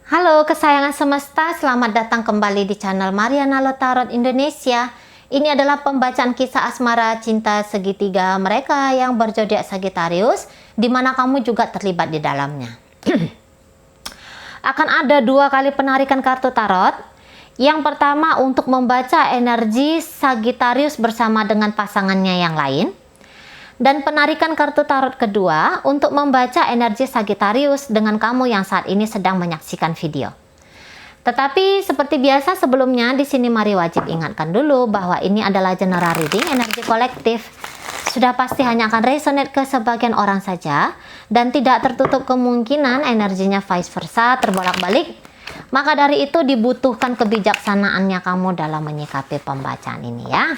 Halo kesayangan semesta, selamat datang kembali di channel Mariana Lotarot Indonesia. Ini adalah pembacaan kisah asmara cinta segitiga mereka yang berzodiak Sagittarius, di mana kamu juga terlibat di dalamnya. Akan ada 2 kali penarikan kartu tarot. Yang pertama untuk membaca energi Sagittarius bersama dengan pasangannya yang lain. Dan penarikan kartu tarot kedua untuk membaca energi Sagittarius dengan kamu yang saat ini sedang menyaksikan video. Tetapi seperti biasa sebelumnya, di sini mari wajib ingatkan dulu bahwa ini adalah general reading energi kolektif. Sudah pasti hanya akan resonate ke sebagian orang saja dan tidak tertutup kemungkinan energinya vice versa terbolak-balik. Maka dari itu dibutuhkan kebijaksanaannya kamu dalam menyikapi pembacaan ini ya.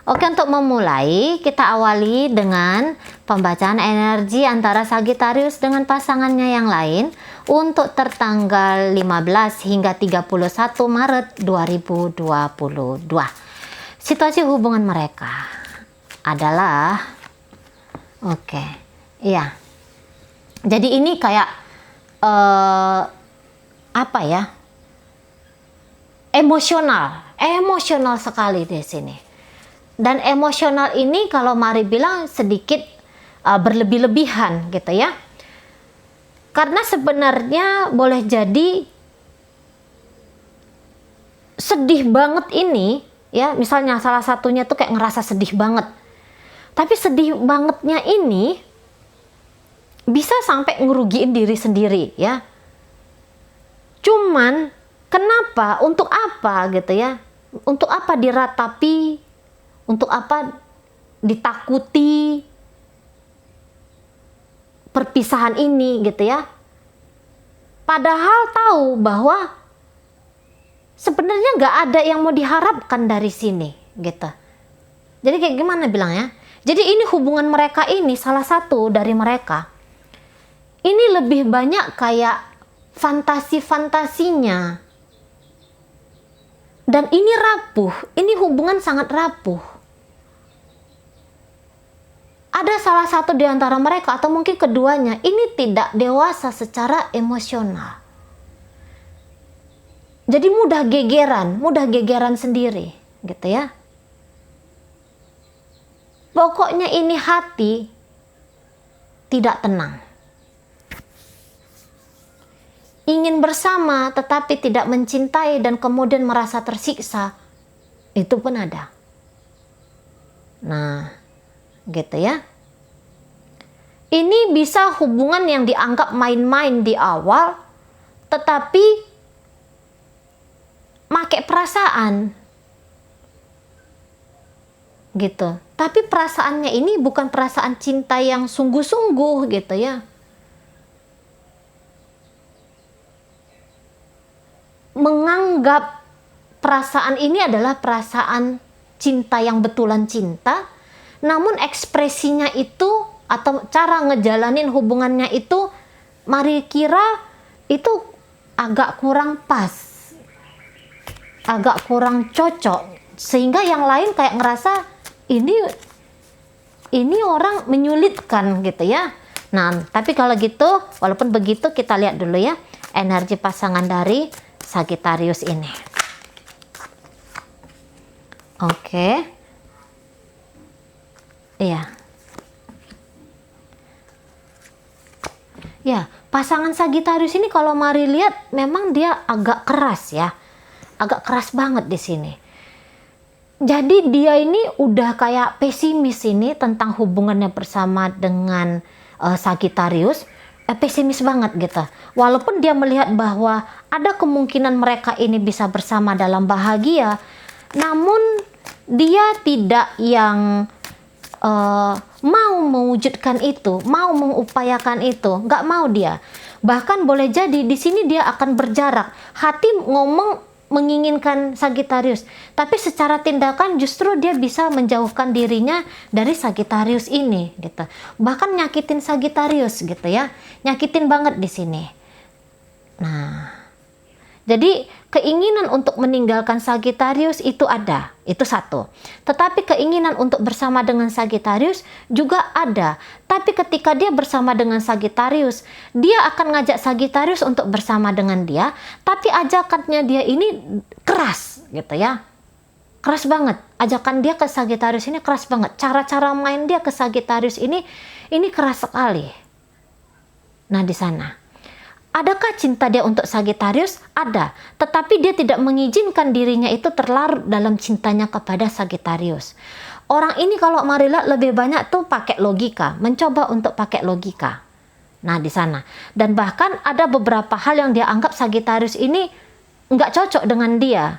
Oke, untuk memulai kita awali dengan pembacaan energi antara Sagittarius dengan pasangannya yang lain untuk tertanggal 15 hingga 31 Maret 2022. Situasi hubungan mereka adalah iya. Jadi ini kayak apa ya? Emosional sekali di sini. Dan emosional ini kalau Mari bilang sedikit berlebih-lebihan gitu ya. Karena sebenarnya boleh jadi sedih banget ini ya, misalnya salah satunya tuh kayak ngerasa sedih banget. Tapi sedih bangetnya ini bisa sampai ngerugiin diri sendiri ya. Cuman kenapa? Untuk apa gitu ya? Untuk apa diratapi? Untuk apa ditakuti perpisahan ini gitu ya? Padahal tahu bahwa sebenarnya nggak ada yang mau diharapkan dari sini gitu. Jadi kayak gimana bilangnya? Jadi ini hubungan mereka ini, salah satu dari mereka ini lebih banyak kayak fantasi-fantasinya. Dan ini rapuh, ini hubungan sangat rapuh. Ada salah satu di antara mereka atau mungkin keduanya ini tidak dewasa secara emosional. Jadi mudah gegeran sendiri gitu ya. Pokoknya ini hati tidak tenang. Ingin bersama tetapi tidak mencintai dan kemudian merasa tersiksa. Itu pun ada. Nah, gitu ya. Ini bisa hubungan yang dianggap main-main di awal, tetapi make perasaan. Gitu. Tapi perasaannya ini bukan perasaan cinta yang sungguh-sungguh gitu ya. Menganggap perasaan ini adalah perasaan cinta yang betulan cinta, namun ekspresinya itu atau cara ngejalanin hubungannya itu Mari kira itu agak kurang pas, agak kurang cocok, sehingga yang lain kayak ngerasa ini orang menyulitkan gitu ya. Nah, tapi kalau gitu, walaupun begitu kita lihat dulu ya energi pasangan dari Sagittarius ini. Oke. Iya. Ya, pasangan Sagittarius ini kalau Mari lihat memang dia agak keras ya. Agak keras banget di sini. Jadi dia ini udah kayak pesimis ini tentang hubungannya bersama dengan Sagittarius. Pesimis banget gitu. Walaupun dia melihat bahwa ada kemungkinan mereka ini bisa bersama dalam bahagia, namun dia tidak yang mau mewujudkan itu, mau mengupayakan itu, nggak mau dia. Bahkan boleh jadi di sini dia akan berjarak. Hati ngomong menginginkan Sagittarius, tapi secara tindakan justru dia bisa menjauhkan dirinya dari Sagittarius ini, gitu. Bahkan nyakitin Sagittarius, gitu ya, nyakitin banget di sini. Nah, Jadi keinginan untuk meninggalkan Sagittarius itu ada, itu satu. Tetapi keinginan untuk bersama dengan Sagittarius juga ada. Tapi ketika dia bersama dengan Sagittarius, dia akan ngajak Sagittarius untuk bersama dengan dia, tapi ajakannya dia ini keras gitu ya. Keras banget. Ajakan dia ke Sagittarius ini keras banget. Cara-cara main dia ke Sagittarius ini keras sekali. Nah, di sana. Adakah cinta dia untuk Sagittarius? Ada. Tetapi dia tidak mengizinkan dirinya itu terlarut dalam cintanya kepada Sagittarius. Orang ini kalau mari lihat lebih banyak tuh pakai logika. Mencoba untuk pakai logika. Nah, di sana. Dan bahkan ada beberapa hal yang dia anggap Sagittarius ini nggak cocok dengan dia.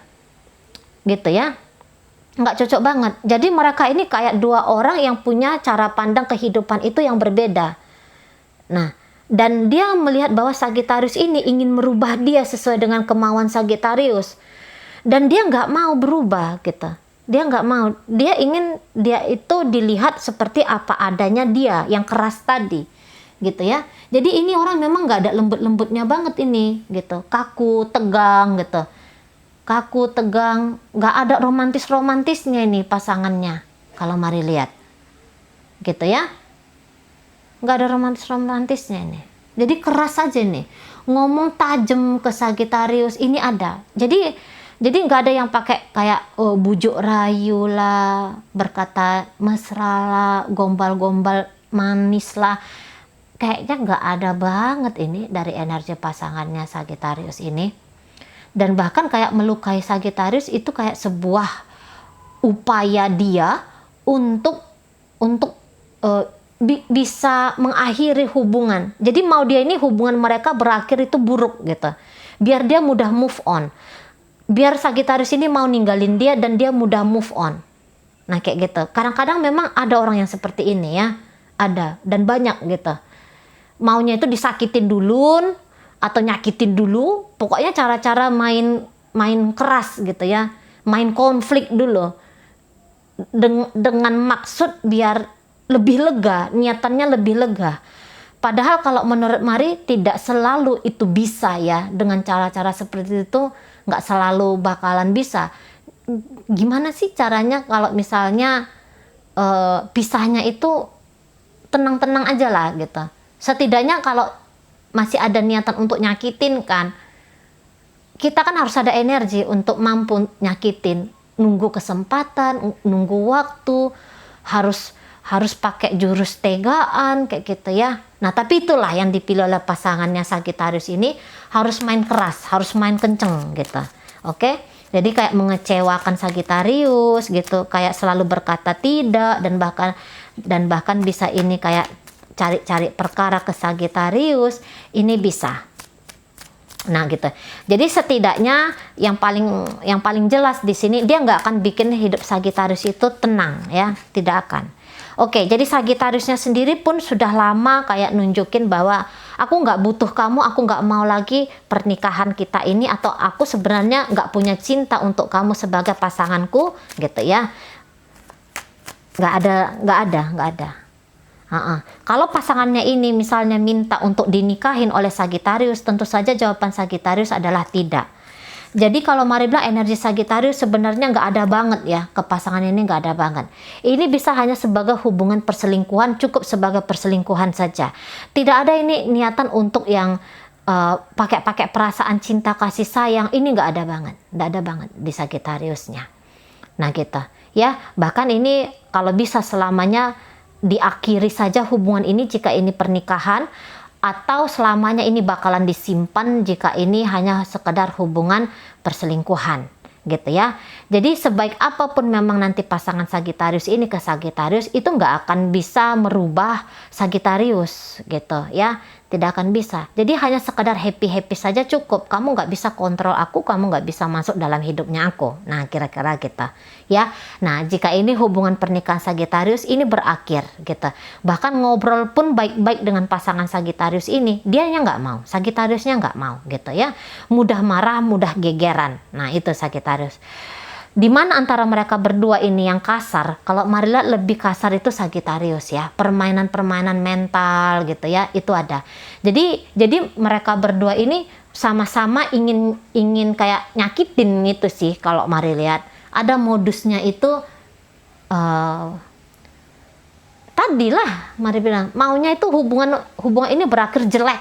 Gitu ya. Nggak cocok banget. Jadi mereka ini kayak dua orang yang punya cara pandang kehidupan itu yang berbeda. Nah, dan dia melihat bahwa Sagittarius ini ingin merubah dia sesuai dengan kemauan Sagittarius. Dan dia nggak mau berubah gitu. Dia nggak mau. Dia ingin dia itu dilihat seperti apa adanya dia yang keras tadi. Gitu ya. Jadi ini orang memang nggak ada lembut-lembutnya banget ini gitu. Kaku, tegang gitu. Kaku, tegang. Nggak ada romantis-romantisnya ini pasangannya. Kalau mari lihat. Gitu ya. Nggak ada romantis-romantisnya nih. Jadi keras aja nih. Ngomong tajam ke Sagittarius ini ada. Jadi nggak ada yang pakai kayak bujuk rayu lah, berkata mesra lah, gombal-gombal manis lah. Kayaknya nggak ada banget ini dari energi pasangannya Sagittarius ini. Dan bahkan kayak melukai Sagittarius itu kayak sebuah upaya dia untuk bisa mengakhiri hubungan. Jadi mau dia ini hubungan mereka berakhir itu buruk gitu. Biar dia mudah move on. Biar Sagittarius ini mau ninggalin dia dan dia mudah move on. Nah kayak gitu. Kadang-kadang memang ada orang yang seperti ini ya. Ada dan banyak gitu. Maunya itu disakitin dulu atau nyakitin dulu. Pokoknya cara-cara main keras gitu ya. Main konflik dulu. Dengan maksud biar lebih lega, niatannya lebih lega. Padahal kalau menurut Mari tidak selalu itu bisa ya. Dengan cara-cara seperti itu nggak selalu bakalan bisa. Gimana sih caranya kalau misalnya pisahnya itu tenang-tenang aja lah gitu. Setidaknya kalau masih ada niatan untuk nyakitin kan, kita kan harus ada energi untuk mampu nyakitin. Nunggu kesempatan, nunggu waktu, harus pakai jurus tegaan kayak gitu ya. Nah tapi itulah yang dipilih oleh pasangannya Sagittarius ini, harus main keras, harus main kenceng gitu. Oke, jadi kayak mengecewakan Sagittarius gitu, kayak selalu berkata tidak dan bahkan bisa ini kayak cari-cari perkara ke Sagittarius, ini bisa. Nah gitu. Jadi setidaknya yang paling jelas di sini dia nggak akan bikin hidup Sagittarius itu tenang ya, tidak akan. Oke, jadi Sagittariusnya sendiri pun sudah lama kayak nunjukin bahwa aku nggak butuh kamu, aku nggak mau lagi pernikahan kita ini, atau aku sebenarnya nggak punya cinta untuk kamu sebagai pasanganku, gitu ya. Nggak ada. Kalau pasangannya ini misalnya minta untuk dinikahin oleh Sagittarius, tentu saja jawaban Sagittarius adalah tidak. Jadi kalau mari bilang energi Sagittarius sebenarnya nggak ada banget ya, ke pasangan ini nggak ada banget. Ini bisa hanya sebagai hubungan perselingkuhan, cukup sebagai perselingkuhan saja. Tidak ada ini niatan untuk yang pakai perasaan cinta kasih sayang, ini nggak ada banget di Sagittariusnya. Nah gitu ya, bahkan ini kalau bisa selamanya diakhiri saja hubungan ini jika ini pernikahan, atau selamanya ini bakalan disimpan jika ini hanya sekedar hubungan perselingkuhan gitu ya. Jadi sebaik apapun memang nanti pasangan Sagittarius ini ke Sagittarius, itu nggak akan bisa merubah Sagittarius gitu ya, tidak akan bisa. Jadi hanya sekedar happy saja cukup. Kamu nggak bisa kontrol aku, kamu nggak bisa masuk dalam hidupnya aku. Nah kira-kira gitu ya. Nah jika ini hubungan pernikahan Sagittarius ini berakhir gitu, bahkan ngobrol pun baik-baik dengan pasangan Sagittarius ini, dianya nggak mau, Sagittariusnya nggak mau gitu ya. Mudah marah, mudah gegeran. Nah itu Sagittarius. Di mana antara mereka berdua ini yang kasar? Kalau mari lihat lebih kasar itu Sagittarius ya. Permainan-permainan mental gitu ya, itu ada. Jadi mereka berdua ini sama-sama ingin kayak nyakitin gitu sih kalau mari lihat. Ada modusnya itu tadilah mari bilang maunya itu hubungan ini berakhir jelek.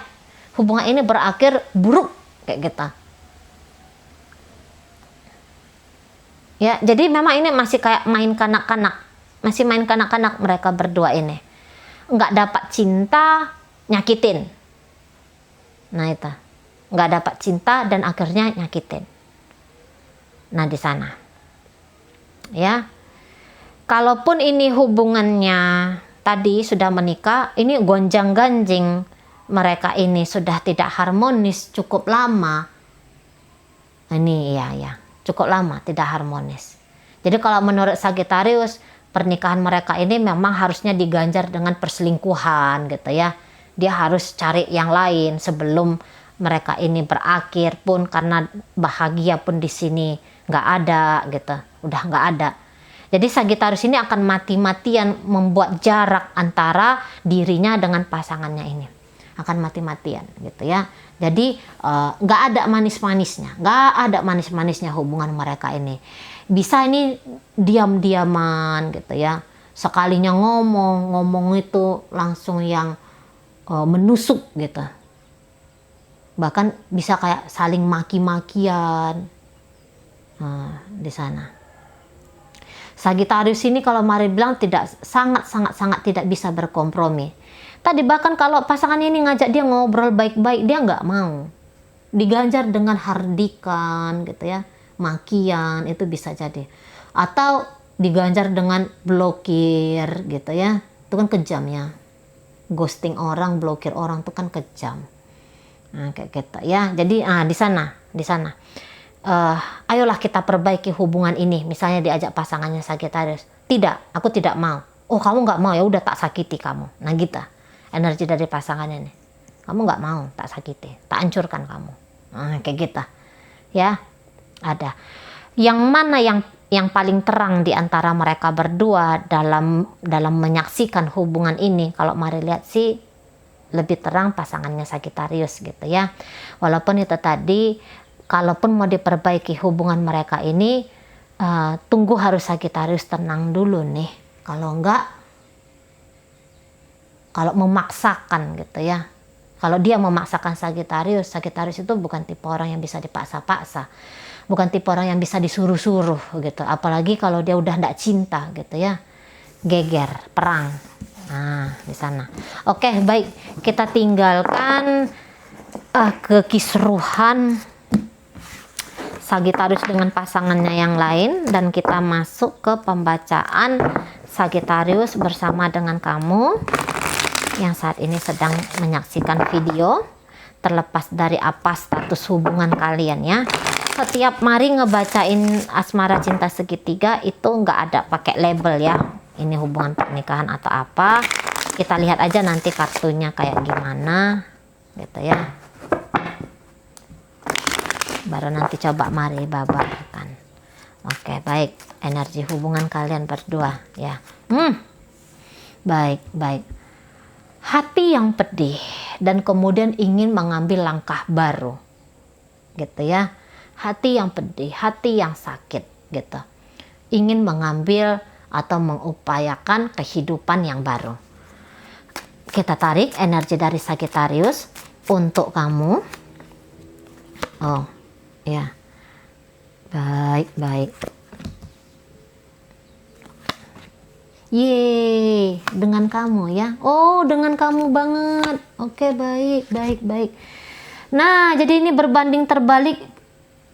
Hubungan ini berakhir buruk kayak gitu. Ya, jadi memang ini masih kayak main kanak-kanak. Masih main kanak-kanak mereka berdua ini. Nggak dapat cinta, nyakitin. Nah itu. Nggak dapat cinta dan akhirnya nyakitin. Nah di sana. Ya. Kalaupun ini hubungannya tadi sudah menikah, ini gonjang-ganjing. Mereka ini sudah tidak harmonis cukup lama. Ini ya. Cukup lama tidak harmonis. Jadi kalau menurut Sagittarius, pernikahan mereka ini memang harusnya diganjar dengan perselingkuhan gitu ya. Dia harus cari yang lain sebelum mereka ini berakhir pun, karena bahagia pun di sini nggak ada gitu. Udah nggak ada. Jadi Sagittarius ini akan mati-matian membuat jarak antara dirinya dengan pasangannya ini. Akan mati-matian gitu ya. Jadi nggak ada manis-manisnya, hubungan mereka ini. Bisa ini diam-diaman gitu ya. Sekalinya ngomong itu langsung yang menusuk gitu. Bahkan bisa kayak saling maki-makian. Nah, di sana. Sagittarius ini kalau mari bilang sangat tidak bisa berkompromi. Tadi bahkan kalau pasangan ini ngajak dia ngobrol baik-baik, dia nggak mau. Diganjar dengan hardikan gitu ya, makian itu bisa jadi. Atau diganjar dengan blokir gitu ya, itu kan kejam ya. Ghosting orang, blokir orang itu kan kejam. Nah kayak gitu ya. Jadi di sana. Ayolah kita perbaiki hubungan ini. Misalnya diajak pasangannya Sagittarius, tidak, aku tidak mau. Oh kamu nggak mau, ya udah tak sakiti kamu. Nah gitu. Energi dari pasangan ini, kamu nggak mau, tak sakiti, tak hancurkan kamu. Nah, kayak gitu ya. Ada yang mana yang paling terang di antara mereka berdua dalam menyaksikan hubungan ini? Kalau mari lihat sih lebih terang pasangannya Sagittarius gitu ya. Walaupun itu tadi, kalaupun mau diperbaiki hubungan mereka ini, tunggu harus Sagittarius tenang dulu nih. Kalau memaksakan gitu ya. Kalau dia memaksakan Sagittarius itu bukan tipe orang yang bisa dipaksa-paksa. Bukan tipe orang yang bisa disuruh-suruh gitu. Apalagi kalau dia udah nggak cinta gitu ya. Geger, perang. Nah, di sana. Oke, baik. Kita tinggalkan kekisruhan Sagittarius dengan pasangannya yang lain. Dan kita masuk ke pembacaan Sagittarius bersama dengan kamu yang saat ini sedang menyaksikan video, terlepas dari apa status hubungan kalian ya. Setiap mari ngebacain asmara cinta segitiga itu nggak ada pakai label ya, ini hubungan pernikahan atau apa. Kita lihat aja nanti kartunya kayak gimana gitu ya. Baru nanti coba mari babarkan. Oke, baik. Energi hubungan kalian berdua ya. Baik. Hati yang pedih dan kemudian ingin mengambil langkah baru gitu ya. Hati yang pedih, hati yang sakit gitu, ingin mengambil atau mengupayakan kehidupan yang baru. Kita tarik energi dari Sagittarius untuk kamu. Oh ya, baik. Yeay, dengan kamu ya. Oh, dengan kamu banget. Oke, baik. Nah, jadi ini berbanding terbalik.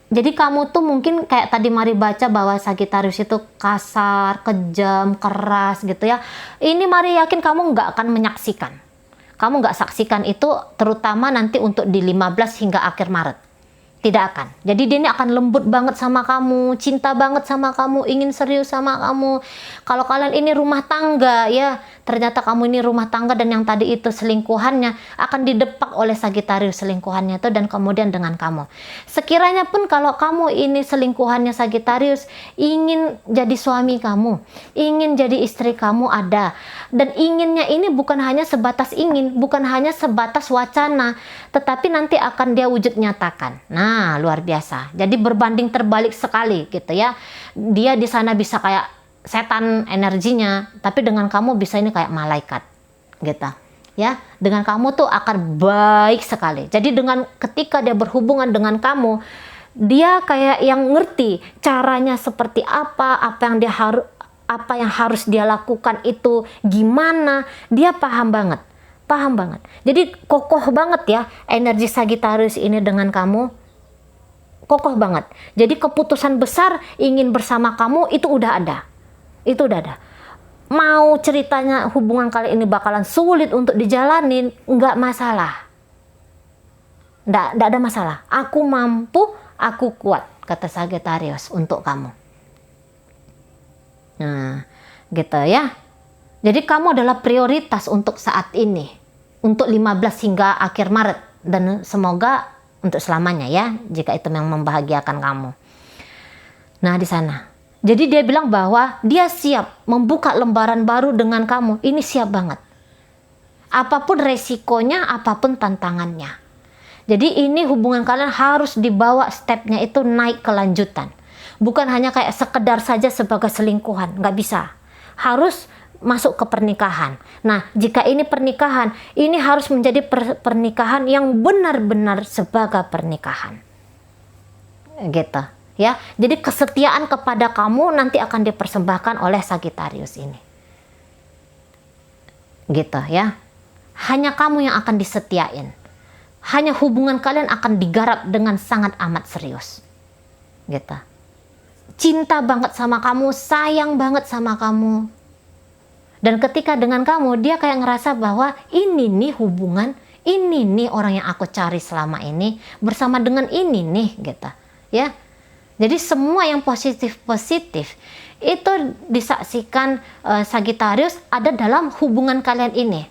Jadi kamu tuh mungkin kayak tadi mari baca bahwa Sagittarius itu kasar, kejam, keras gitu ya. Ini mari yakin kamu nggak akan menyaksikan. Kamu nggak saksikan itu terutama nanti untuk di 15 hingga akhir Maret. Tidak akan. Jadi dia ini akan lembut banget sama kamu, cinta banget sama kamu, ingin serius sama kamu. Kalau kalian ini rumah tangga ya, ternyata kamu ini rumah tangga dan yang tadi itu selingkuhannya akan didepak oleh Sagittarius selingkuhannya itu dan kemudian dengan kamu. Sekiranya pun kalau kamu ini selingkuhannya Sagittarius ingin jadi suami kamu, ingin jadi istri kamu ada. Dan inginnya ini bukan hanya sebatas ingin, bukan hanya sebatas wacana, tetapi nanti akan dia wujud nyatakan. Nah, luar biasa. Jadi berbanding terbalik sekali gitu ya. Dia di sana bisa kayak setan energinya, tapi dengan kamu bisa ini kayak malaikat gitu. Ya, dengan kamu tuh akan baik sekali. Jadi dengan ketika dia berhubungan dengan kamu, dia kayak yang ngerti caranya seperti apa yang harus dia lakukan itu gimana, dia paham banget. Jadi kokoh banget ya energi Sagittarius ini dengan kamu. Kokoh banget. Jadi keputusan besar ingin bersama kamu itu udah ada. Mau ceritanya hubungan kali ini bakalan sulit untuk dijalanin, nggak masalah. Nggak ada masalah. Aku mampu, aku kuat, kata Sagittarius untuk kamu. Nah, gitu ya. Jadi kamu adalah prioritas untuk saat ini. Untuk 15 hingga akhir Maret. Dan semoga untuk selamanya ya, jika itu yang membahagiakan kamu. Nah, di sana. Jadi dia bilang bahwa dia siap membuka lembaran baru dengan kamu. Ini siap banget. Apapun resikonya, apapun tantangannya. Jadi ini hubungan kalian harus dibawa stepnya itu naik kelanjutan. Bukan hanya kayak sekedar saja sebagai selingkuhan. Nggak bisa. Harus masuk ke pernikahan. Nah, jika ini pernikahan, ini harus menjadi pernikahan yang benar-benar sebagai pernikahan. Gitu. Ya, jadi kesetiaan kepada kamu nanti akan dipersembahkan oleh Sagittarius ini. Gitu ya. Hanya kamu yang akan disetiain. Hanya hubungan kalian akan digarap dengan sangat amat serius. Gitu. Cinta banget sama kamu, sayang banget sama kamu. Dan ketika dengan kamu, dia kayak ngerasa bahwa ini nih hubungan, ini nih orang yang aku cari selama ini, bersama dengan ini nih, gitu. Ya. Jadi semua yang positif-positif itu disaksikan Sagittarius ada dalam hubungan kalian ini.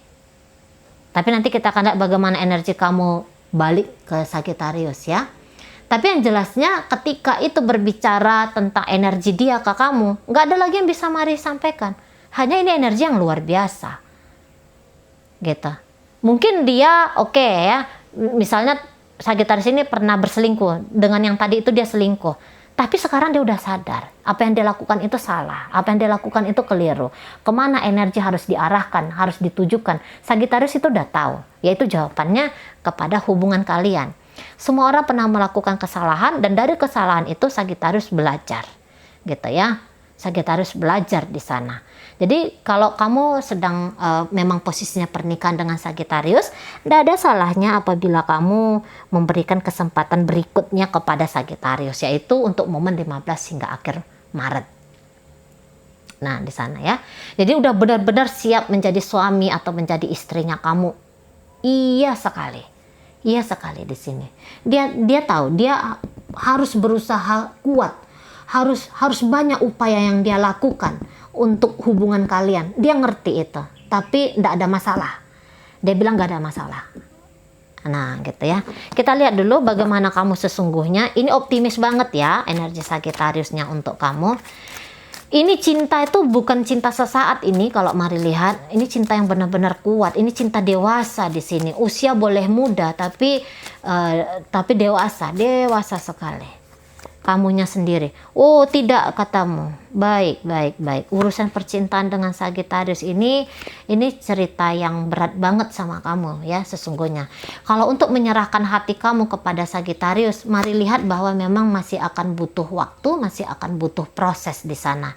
Tapi nanti kita akan lihat bagaimana energi kamu balik ke Sagittarius ya. Tapi yang jelasnya ketika itu berbicara tentang energi dia ke kamu, nggak ada lagi yang bisa Mari sampaikan. Hanya ini energi yang luar biasa. Gitu. Mungkin dia oke ya, misalnya Sagittarius ini pernah berselingkuh, dengan yang tadi itu dia selingkuh. Tapi sekarang dia udah sadar, apa yang dia lakukan itu salah, apa yang dia lakukan itu keliru. Kemana energi harus diarahkan, harus ditujukan. Sagittarius itu udah tahu, yaitu jawabannya kepada hubungan kalian. Semua orang pernah melakukan kesalahan dan dari kesalahan itu Sagittarius belajar. Gitu ya. Sagittarius belajar di sana. Jadi kalau kamu sedang memang posisinya pernikahan dengan Sagittarius, tidak ada salahnya apabila kamu memberikan kesempatan berikutnya kepada Sagittarius, yaitu untuk momen 15 hingga akhir Maret. Nah, di sana ya. Jadi udah benar-benar siap menjadi suami atau menjadi istrinya kamu. Iya sekali. Iya sekali di sini. Dia tahu, dia harus berusaha kuat. Harus banyak upaya yang dia lakukan untuk hubungan kalian. Dia ngerti itu, tapi tidak ada masalah. Dia bilang gak ada masalah. Nah, gitu ya. Kita lihat dulu bagaimana kamu sesungguhnya. Ini optimis banget ya energi Sagittariusnya untuk kamu. Ini cinta itu bukan cinta sesaat ini kalau Mari lihat. Ini cinta yang benar-benar kuat. Ini cinta dewasa di sini. Usia boleh muda tapi dewasa sekali. Kamunya sendiri. Oh, tidak katamu. Baik. Urusan percintaan dengan Sagittarius ini cerita yang berat banget sama kamu ya sesungguhnya. Kalau untuk menyerahkan hati kamu kepada Sagittarius, Mari lihat bahwa memang masih akan butuh waktu, masih akan butuh proses di sana.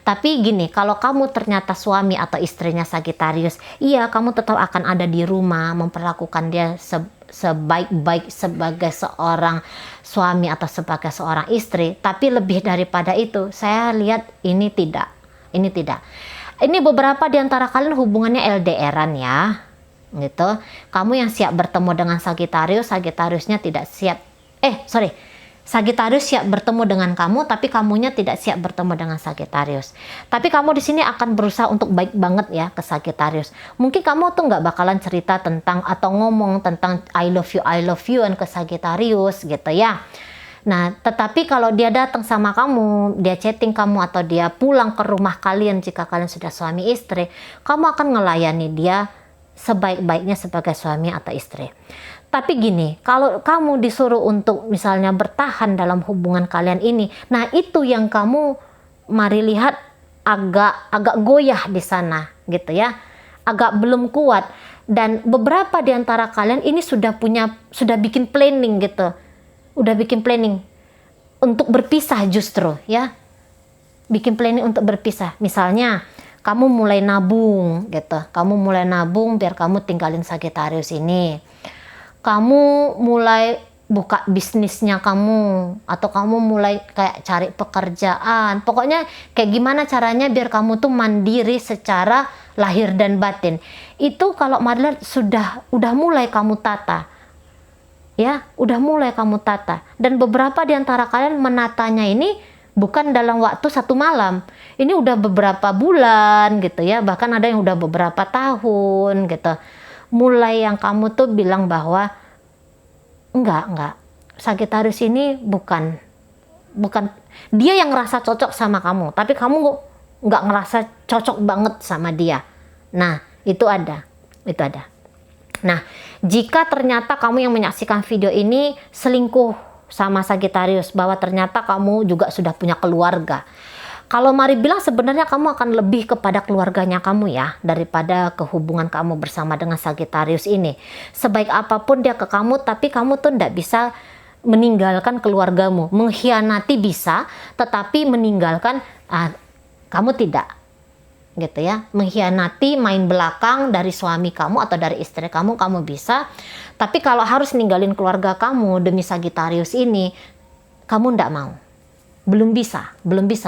Tapi gini, kalau kamu ternyata suami atau istrinya Sagittarius, iya kamu tetap akan ada di rumah, memperlakukan dia sebaik-baik sebagai seorang suami atau sebagai seorang istri. Tapi lebih daripada itu, saya lihat ini tidak. Ini beberapa di antara kalian hubungannya LDR-an ya, gitu. Kamu yang siap bertemu dengan Sagittarius, Sagittariusnya tidak siap. Sagittarius siap bertemu dengan kamu, tapi kamunya tidak siap bertemu dengan Sagittarius. Tapi kamu di sini akan berusaha untuk baik banget ya ke Sagittarius. Mungkin kamu tuh nggak bakalan cerita tentang atau ngomong tentang I love you ke Sagittarius gitu ya. Nah, tetapi kalau dia datang sama kamu, dia chatting kamu atau dia pulang ke rumah kalian jika kalian sudah suami istri, kamu akan ngelayani dia sebaik-baiknya sebagai suami atau istri. Tapi gini, kalau kamu disuruh untuk misalnya bertahan dalam hubungan kalian ini, nah itu yang kamu mari lihat agak goyah di sana gitu ya. Agak belum kuat, dan beberapa di antara kalian ini sudah bikin planning gitu. Udah bikin planning untuk berpisah justru ya. Bikin planning untuk berpisah. Misalnya kamu mulai nabung gitu. Kamu mulai nabung biar kamu tinggalin Sagittarius ini. Kamu mulai buka bisnisnya kamu, atau kamu mulai kayak cari pekerjaan. Pokoknya kayak gimana caranya biar kamu tuh mandiri secara lahir dan batin. Itu kalau Madeline udah mulai kamu tata. Ya, udah mulai kamu tata. Dan beberapa di antara kalian menatanya ini bukan dalam waktu 1 malam. Ini udah beberapa bulan gitu ya. Bahkan ada yang udah beberapa tahun gitu. Mulai yang kamu tuh bilang bahwa enggak, Sagittarius ini bukan dia yang ngerasa cocok sama kamu, tapi kamu nggak ngerasa cocok banget sama dia. Nah, itu ada. Nah, jika ternyata kamu yang menyaksikan video ini selingkuh sama Sagittarius, bahwa ternyata kamu juga sudah punya keluarga, kalau Mari bilang sebenarnya kamu akan lebih kepada keluarganya kamu ya, daripada ke hubungan kamu bersama dengan Sagittarius ini. Sebaik apapun dia ke kamu, tapi kamu tuh nggak bisa meninggalkan keluargamu. Mengkhianati bisa, tetapi meninggalkan kamu tidak. Gitu ya. Mengkhianati, main belakang dari suami kamu atau dari istri kamu bisa. Tapi kalau harus ninggalin keluarga kamu demi Sagittarius ini, kamu nggak mau. Belum bisa,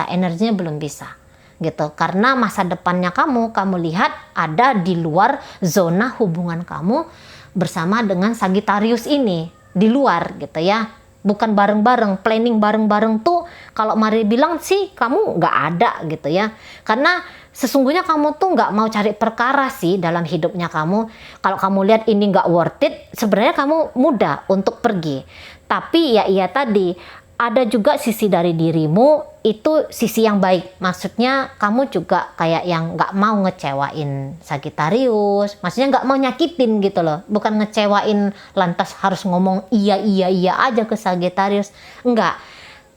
energinya belum bisa gitu. Karena masa depannya kamu lihat ada di luar zona hubungan kamu bersama dengan Sagittarius ini, di luar gitu ya. Bukan bareng-bareng, planning bareng-bareng tuh kalau Mari bilang sih kamu nggak ada gitu ya. Karena sesungguhnya kamu tuh nggak mau cari perkara sih dalam hidupnya kamu. Kalau kamu lihat ini nggak worth it, sebenarnya kamu mudah untuk pergi. Tapi ya iya tadi, ada juga sisi dari dirimu, itu sisi yang baik. Maksudnya kamu juga kayak yang nggak mau ngecewain Sagittarius. Maksudnya nggak mau nyakitin gitu loh. Bukan ngecewain lantas harus ngomong iya aja ke Sagittarius. Enggak.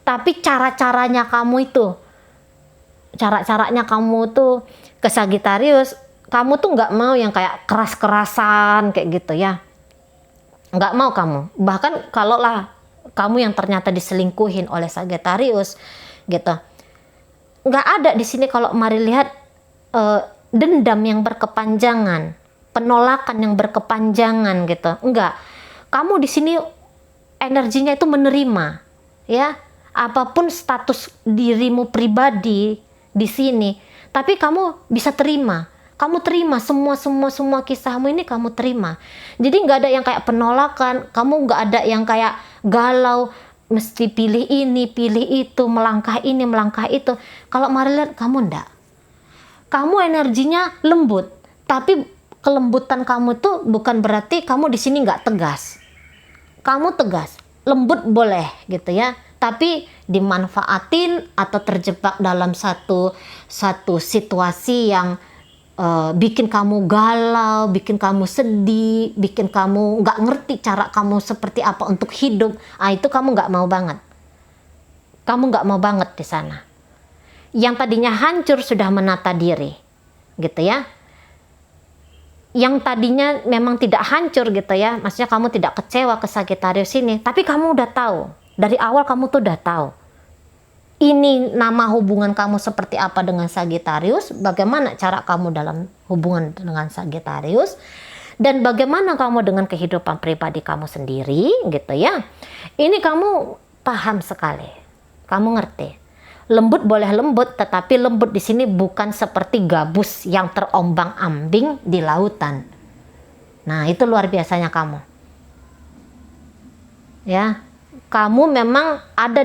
Tapi cara-caranya kamu tuh ke Sagittarius, kamu tuh nggak mau yang kayak keras-kerasan kayak gitu ya. Nggak mau kamu. Bahkan kalau kamu yang ternyata diselingkuhin oleh Sagittarius gitu, nggak ada di sini kalau Mari lihat dendam yang berkepanjangan, penolakan yang berkepanjangan gitu. Enggak, kamu di sini energinya itu menerima ya, apapun status dirimu pribadi di sini, tapi kamu bisa terima. Kamu terima semua kisahmu ini, kamu terima. Jadi nggak ada yang kayak penolakan, kamu nggak ada yang kayak galau, mesti pilih ini, pilih itu, melangkah ini, melangkah itu. Kalau Mari lihat kamu enggak. Kamu energinya lembut, tapi kelembutan kamu tuh bukan berarti kamu di sini nggak tegas. Kamu tegas, lembut boleh gitu ya. Tapi dimanfaatin atau terjebak dalam satu situasi yang bikin kamu galau, bikin kamu sedih, bikin kamu nggak ngerti cara kamu seperti apa untuk hidup. Itu kamu nggak mau banget. Kamu nggak mau banget di sana. Yang tadinya hancur sudah menata diri, gitu ya. Yang tadinya memang tidak hancur gitu ya, maksudnya kamu tidak kecewa ke Sagittarius ini, tapi kamu udah tahu. Dari awal kamu tuh udah tahu. Ini nama hubungan kamu seperti apa dengan Sagittarius, bagaimana cara kamu dalam hubungan dengan Sagittarius, dan bagaimana kamu dengan kehidupan pribadi kamu sendiri gitu ya. Ini kamu paham sekali, kamu ngerti. Lembut boleh lembut, tetapi lembut di sini bukan seperti gabus yang terombang-ambing di lautan. Nah, itu luar biasanya kamu. Ya. kamu memang ada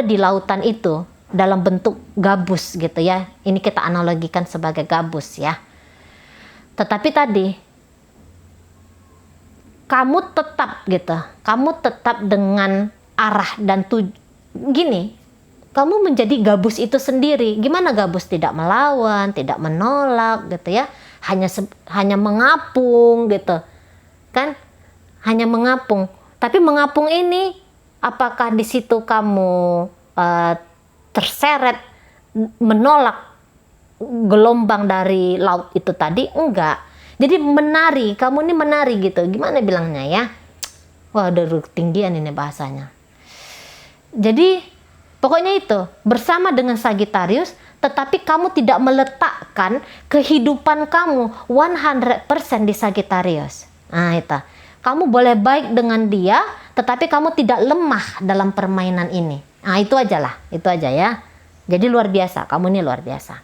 di lautan itu dalam bentuk gabus gitu ya. Ini kita analogikan sebagai gabus ya. Tetapi tadi kamu tetap dengan arah dan gini, kamu menjadi gabus itu sendiri. Gimana gabus tidak melawan, tidak menolak gitu ya, hanya mengapung gitu kan, hanya mengapung. Tapi mengapung ini, apakah di situ kamu terseret menolak gelombang dari laut itu tadi? Enggak. Jadi menari, kamu ini menari gitu. Gimana bilangnya ya? Wah, udah ketinggian ini bahasanya. Jadi pokoknya itu, bersama dengan Sagittarius, tetapi kamu tidak meletakkan kehidupan kamu 100% di Sagittarius. Nah itu, kamu boleh baik dengan dia, tetapi kamu tidak lemah dalam permainan ini. Nah itu aja ya. Jadi luar biasa, kamu ini luar biasa.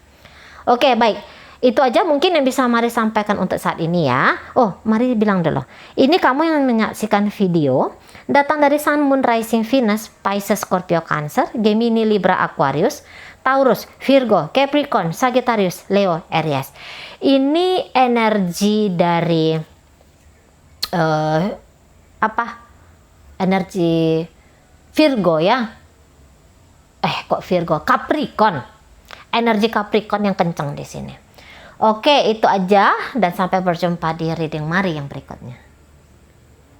Oke, baik. Itu aja mungkin yang bisa Mari sampaikan untuk saat ini ya. Oh, Mari bilang dulu. Ini kamu yang menyaksikan video datang dari Sun, Moon, Rising, Venus, Pisces, Scorpio, Cancer, Gemini, Libra, Aquarius, Taurus, Virgo, Capricorn, Sagittarius, Leo, Aries. Ini energi dari energi Virgo ya. Kok Virgo? Capricorn. Energi Capricorn yang kencang di sini. Oke, itu aja dan sampai berjumpa di reading Mari yang berikutnya.